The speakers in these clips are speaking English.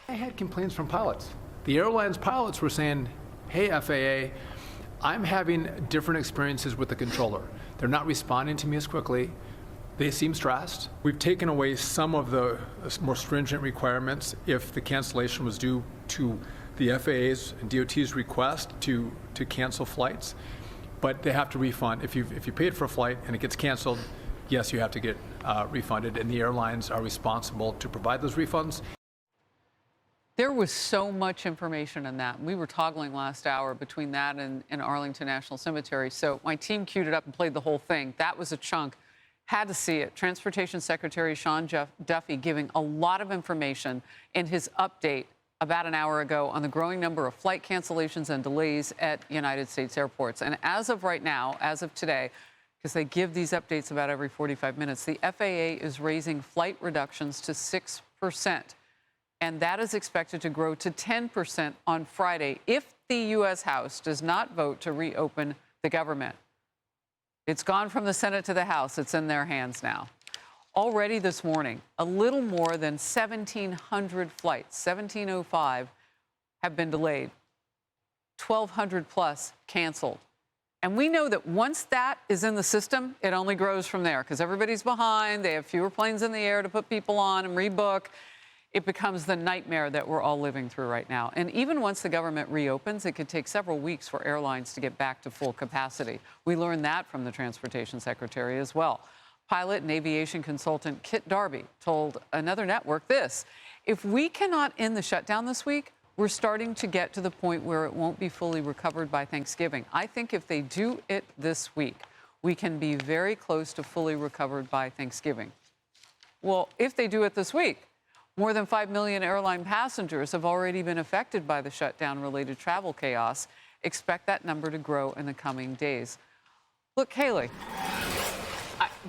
I had complaints from pilots. The airline's pilots were saying, hey, FAA, I'm having different experiences with the controller. They're not responding to me as quickly. They seem stressed. We've taken away some of the more stringent requirements if the cancellation was due to the FAA's and DOT's request to cancel flights, but they have to refund. If you paid for a flight and it gets canceled, yes, you have to get refunded, and the airlines are responsible to provide those refunds. There was so much information in that. We were toggling last hour between that and Arlington National Cemetery, so my team queued it up and played the whole thing. That was a chunk. Had to see it. Transportation Secretary Sean Duffy giving a lot of information in his update about an hour ago on the growing number of flight cancellations and delays at United States airports. And as of right now, as of today, because they give these updates about every 45 minutes, the FAA is raising flight reductions to 6%. And that is expected to grow to 10% on Friday if the U.S. House does not vote to reopen the government. It's gone from the Senate to the House. It's in their hands now. Already this morning, a little more than 1,700 flights, 1,705, have been delayed. 1,200 plus canceled. And we know that once that is in the system, it only grows from there because everybody's behind. They have fewer planes in the air to put people on and rebook. It becomes the nightmare that we're all living through right now. And even once the government reopens, it could take several weeks for airlines to get back to full capacity. We learned that from the Transportation Secretary as well. Pilot and aviation consultant Kit Darby told another network this: if we cannot end the shutdown this week, we're starting to get to the point where it won't be fully recovered by Thanksgiving. I think if they do it this week, we can be very close to fully recovered by Thanksgiving. Well, if they do it this week, more than 5 million airline passengers have already been affected by the shutdown-related travel chaos. Expect that number to grow in the coming days. Look, Haley,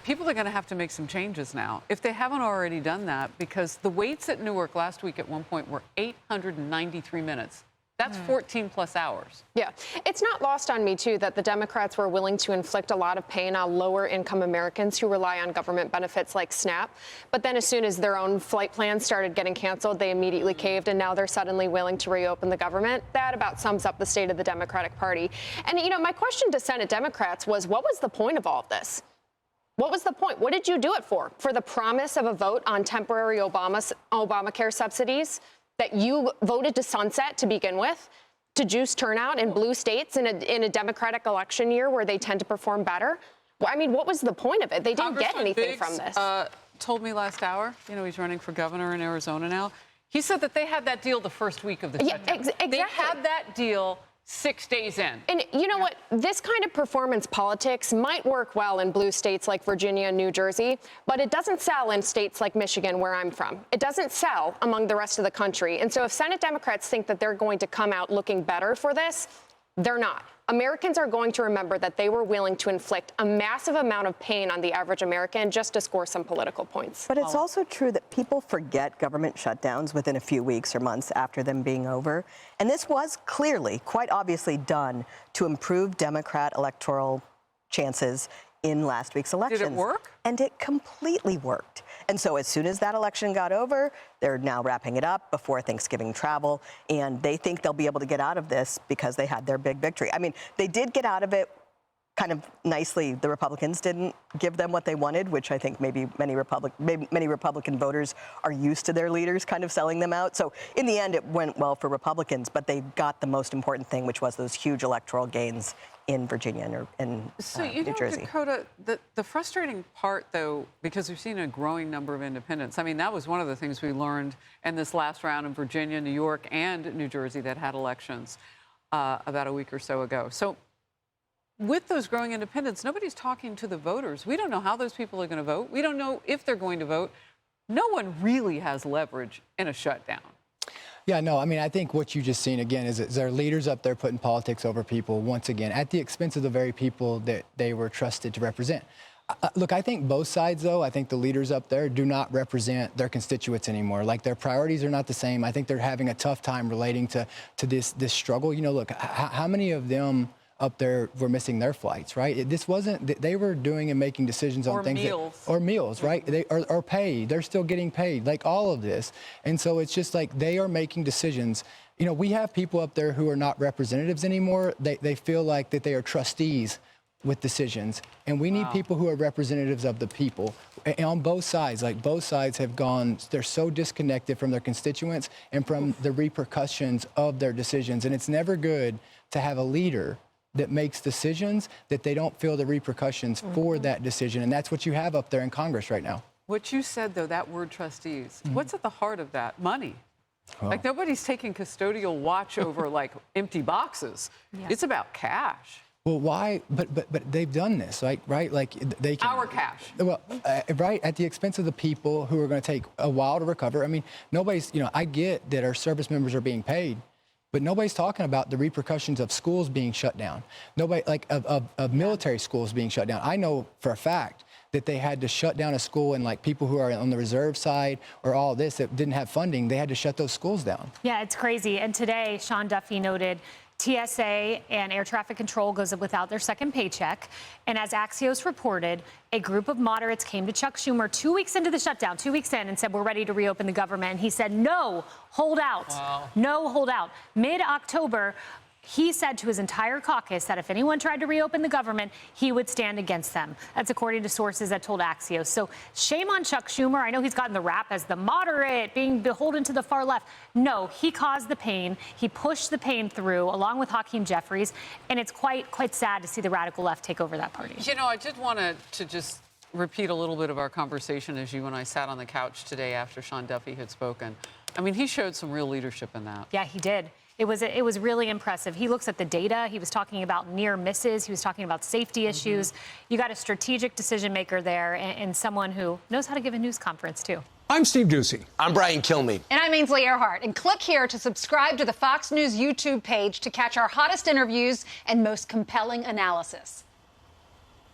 people are going to have to make some changes now, if they haven't already done that, because the waits at Newark last week at one point were 893 minutes. That's 14 plus hours. Yeah. It's not lost on me, too, that the Democrats were willing to inflict a lot of pain on lower-income Americans who rely on government benefits like SNAP. But then as soon as their own flight plans started getting canceled, they immediately caved, and now they're suddenly willing to reopen the government. That about sums up the state of the Democratic Party. And, you know, my question to Senate Democrats was, what was the point of all of this? What was the point? What did you do it for? For the promise of a vote on temporary Obamacare subsidies that you voted to sunset to begin with, to juice turnout in blue states in a Democratic election year where they tend to perform better? Well, I mean, what was the point of it? They didn't get anything from this. Told me last hour, you know, he's running for governor in Arizona now. He said that they had that deal the first week of the shutdown. Exactly. They had that deal 6 days in. And you know what? This kind of performance politics might work well in blue states like Virginia and New Jersey, but it doesn't sell in states like Michigan, where I'm from. It doesn't sell among the rest of the country. And so if Senate Democrats think that they're going to come out looking better for this, they're not. Americans are going to remember that they were willing to inflict a massive amount of pain on the average American just to score some political points. But it's also true that people forget government shutdowns within a few weeks or months after them being over. And this was clearly, quite obviously done to improve Democrat electoral chances in last week's elections. Did it work? And it completely worked. And so as soon as that election got over, they're now wrapping it up before Thanksgiving travel, and they think they'll be able to get out of this because they had their big victory. I mean, they did get out of it kind of nicely. The Republicans didn't give them what they wanted, which I think maybe many Republican voters are used to their leaders kind of selling them out. So in the end, it went well for Republicans, but they got the most important thing, which was those huge electoral gains in Virginia and New Jersey. Dakota, the frustrating part, though, because we've seen a growing number of independents. I mean, that was one of the things we learned in this last round in Virginia, New York, and New Jersey that had elections about a week or so ago. So with those growing independents, nobody's talking to the voters. We don't know how those people are going to vote. We don't know if they're going to vote. No one really has leverage in a shutdown. Yeah, no, I mean, I think what you just seen again is there leaders up there putting politics over people once again at the expense of the very people that they were trusted to represent. Look, I think both sides, though, I think the leaders up there do not represent their constituents anymore. Like, their priorities are not the same. I think they're having a tough time relating to this struggle. You know, look, how many of them up there were missing their flights, right? This wasn't, they were doing and making decisions on things or meals, right? Or pay. They're still getting paid, like all of this. And so it's just like they are making decisions. You know, we have people up there who are not representatives anymore. They feel like that they are trustees with decisions. And we need people who are representatives of the people. And on both sides, like both sides have gone, they're so disconnected from their constituents and from the repercussions of their decisions. And it's never good to have a leader that makes decisions that they don't feel the repercussions for that decision. And that's what you have up there in Congress right now. What you said, though, that word trustees, what's at the heart of that? Money. Like nobody's taking custodial watch over like empty boxes. Yeah. It's about cash. Well, why? But they've done this, right? Like they can. Our cash. Well, right at the expense of the people who are going to take a while to recover. I mean, nobody's. You know, I get that our service members are being paid, but nobody's talking about the repercussions of schools being shut down. Nobody, like, of military schools being shut down. I know for a fact that they had to shut down a school, and like people who are on the reserve side or all this that didn't have funding, they had to shut those schools down. Yeah, it's crazy. And today, Sean Duffy noted TSA and air traffic control goes without their second paycheck. And as Axios reported, a group of moderates came to Chuck Schumer 2 weeks into the shutdown, 2 weeks in, and said, we're ready to reopen the government. And he said, no, hold out. Wow. No, hold out. Mid-October, he said to his entire caucus that if anyone tried to reopen the government, he would stand against them. That's according to sources that told Axios. So shame on Chuck Schumer. I know he's gotten the rap as the moderate, being beholden to the far left. No, he caused the pain. He pushed the pain through, along with Hakeem Jeffries. And it's quite sad to see the radical left take over that party. You know, I did want to just repeat a little bit of our conversation as you and I sat on the couch today after Sean Duffy had spoken. I mean, he showed some real leadership in that. Yeah, he did. It was really impressive. He looks at the data. He was talking about near misses. He was talking about safety issues. You got a strategic decision maker there and someone who knows how to give a news conference, too. I'm Steve Doocy. I'm Brian Kilmeade. And I'm Ainsley Earhart. And click here to subscribe to the Fox News YouTube page to catch our hottest interviews and most compelling analysis.